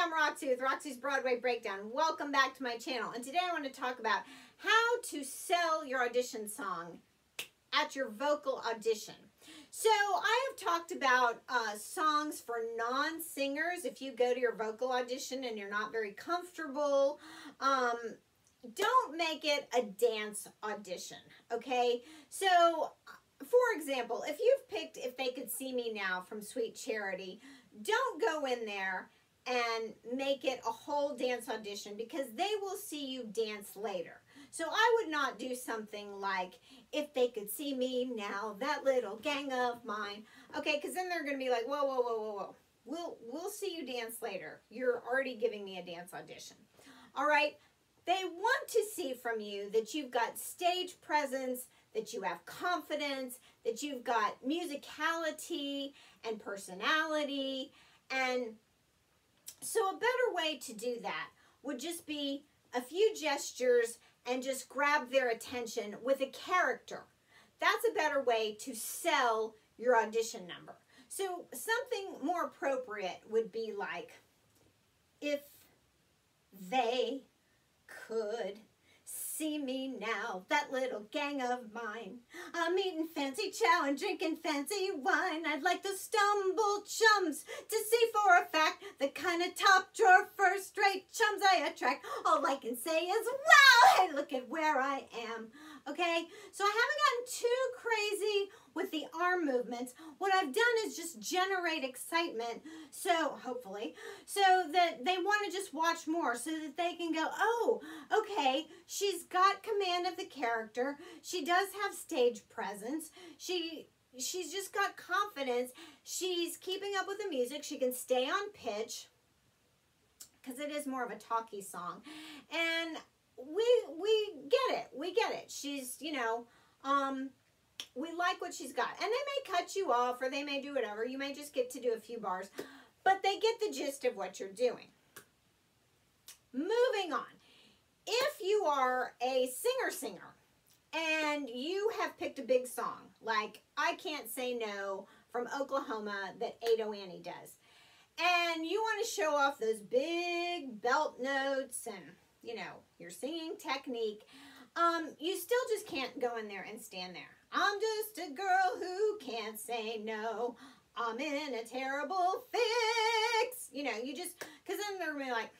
I'm Roxie with Roxie's Broadway Breakdown. Welcome back to my channel. And today I want to talk about how to sell your audition song at your vocal audition. So I have talked about songs for non-singers. If you go to your vocal audition and you're not very comfortable, don't make it a dance audition, okay? So, for example, if you've picked If They Could See Me Now from Sweet Charity, don't go in there and make it a whole dance audition because they will see you dance later. So I would not do something like If They Could See Me Now, that little gang of mine. Okay, because then they're going to be like, whoa, whoa, whoa, whoa, whoa. We'll see you dance later. You're already giving me a dance audition. All right, they want to see from you that you've got stage presence, that you have confidence, that you've got musicality and personality. And so a better way to do that would just be a few gestures and just grab their attention with a character. That's a better way to sell your audition number. So something more appropriate would be like, if they could see me now, that little gang of mine. I'm eating fancy chow and drinking fancy wine. I'd like to stumble chums to see for a fact the kind of top drawer first rate chums I attract. All I can say is, wow, hey, look at where I am. Okay, so I haven't gotten too crazy with the arm movements. What I've done is just generate excitement, so hopefully, so that they want to just watch more, so that they can go, oh, okay, she's got command of the character. She does have stage presence. She's just got confidence. She's keeping up with the music. She can stay on pitch because it is more of a talky song, and we get it. We get it. She's, you know, we like what she's got. And they may cut you off or they may do whatever. You may just get to do a few bars, but they get the gist of what you're doing. Moving on. If you are a singer and you have picked a big song, like I Can't Say No from Oklahoma that Ado Annie does, and you want to show off those big belt notes and, you know, your singing technique, you still just can't go in there and stand there. I'm just a girl who can't say no. I'm in a terrible fix. You know, you just, because then they're going to be like,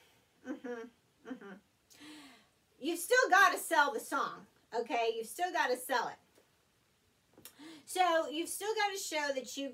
You've still got to sell the song, okay? You've still got to sell it. So you've still got to show that you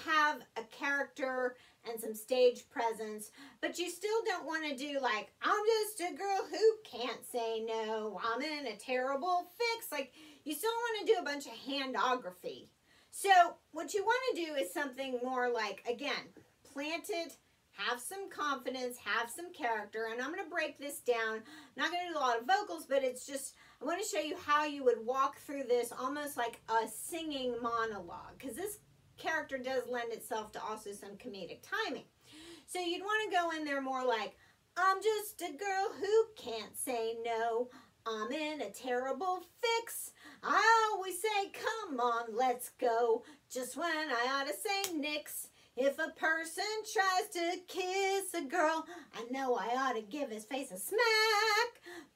have a character and some stage presence, but you still don't want to do like, I'm just a girl who can't say no, I'm in a terrible fix. Like, you still want to do a bunch of handography. So what you want to do is something more like, again, planted, have some confidence, have some character, and I'm going to break this down. I'm not going to do a lot of vocals, but it's just, I want to show you how you would walk through this almost like a singing monologue, because this character does lend itself to also some comedic timing. So you'd want to go in there more like, I'm just a girl who can't say no. I'm in a terrible fix. I always say, come on, let's go. Just when I ought to say nix. If a person tries to kiss a girl, I know I ought to give his face a smack.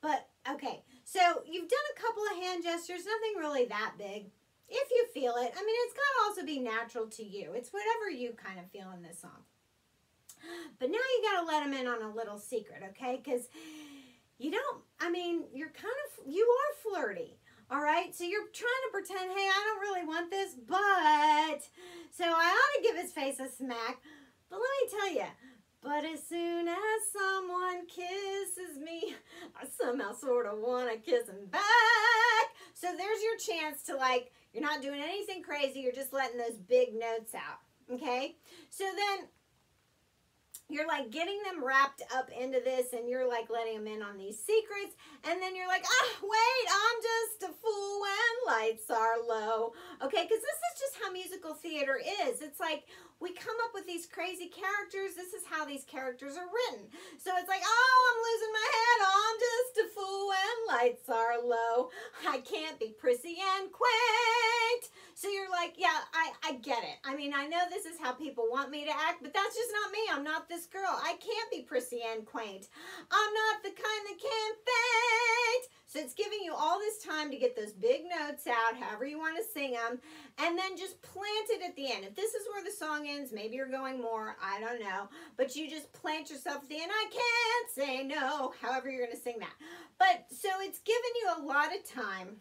But, okay, so you've done a couple of hand gestures, nothing really that big. If you feel it. I mean, it's got to also be natural to you. It's whatever you kind of feel in this song. But now you got to let them in on a little secret, okay? Because you don't, I mean, you're kind of, you are flirty, all right? So you're trying to pretend, hey, I don't really want this, but, so I ought to give his face a smack. But let me tell you, but as soon as someone kisses me, I somehow sort of want to kiss him back. So there's your chance to, like, you're not doing anything crazy. You're just letting those big notes out, okay? So then you're, like, getting them wrapped up into this, and you're, like, letting them in on these secrets. And then you're like, wait, I'm just a fool when lights are low. Okay, because this is just how musical theater is. It's like we come up with these crazy characters. This is how these characters are written. So it's like, oh, I'm losing my head. I'm just a fool when lights are low. I can't be prissy and quaint. So you're like, yeah, I get it. I mean, I know this is how people want me to act, but that's just not me. I'm not this girl. I can't be prissy and quaint. I'm not the kind that can faint. So it's giving you all this time to get those big notes out, however you want to sing them, and then just plant it at the end. If this is where the song ends, maybe you're going more, I don't know, but you just plant yourself at the end. I can't say no, however you're going to sing that. But so it's given you a lot of time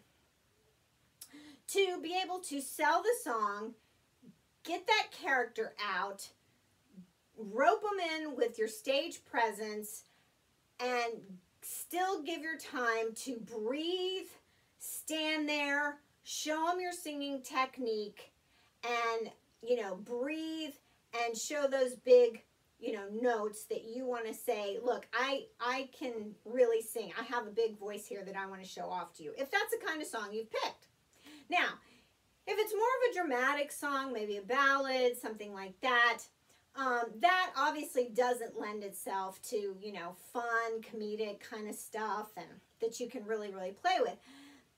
to be able to sell the song, get that character out, rope them in with your stage presence, and still give your time to breathe, stand there, show them your singing technique, and, you know, breathe and show those big, you know, notes that you want to say, look, I can really sing. I have a big voice here that I want to show off to you. If that's the kind of song you've picked. Now, if it's more of a dramatic song, maybe a ballad, something like that, that obviously doesn't lend itself to, you know, fun, comedic kind of stuff and that you can really, really play with.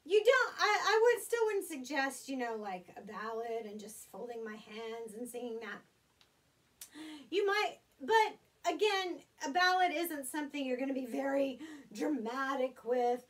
You don't, I wouldn't suggest, you know, like a ballad and just folding my hands and singing that. You might, but again, a ballad isn't something you're going to be very dramatic with.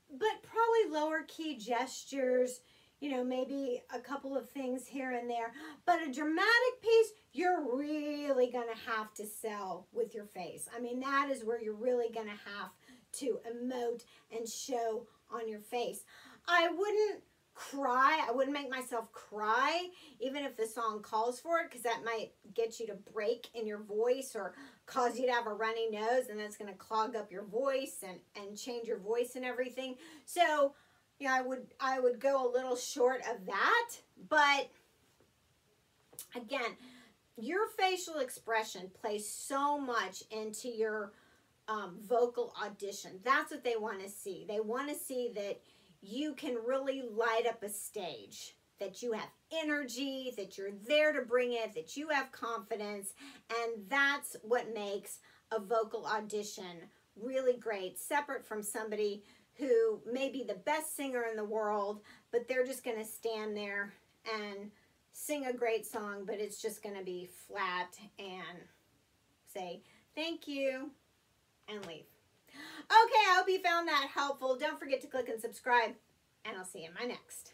But probably lower key gestures, you know, maybe a couple of things here and there. But a dramatic piece, you're really going to have to sell with your face. I mean, that is where you're really going to have to emote and show on your face. I wouldn't cry. I wouldn't make myself cry, even if the song calls for it, because that might get you to break in your voice or cause you to have a runny nose, and that's going to clog up your voice and change your voice and everything. So, yeah, I would go a little short of that. But again, your facial expression plays so much into your vocal audition. That's what they want to see. They want to see that you can really light up a stage, that you have energy, that you're there to bring it, that you have confidence, and that's what makes a vocal audition really great, separate from somebody who may be the best singer in the world, but they're just going to stand there and sing a great song, but it's just going to be flat and say, thank you, and leave. Okay, I hope you found that helpful. Don't forget to click and subscribe, and I'll see you in my next.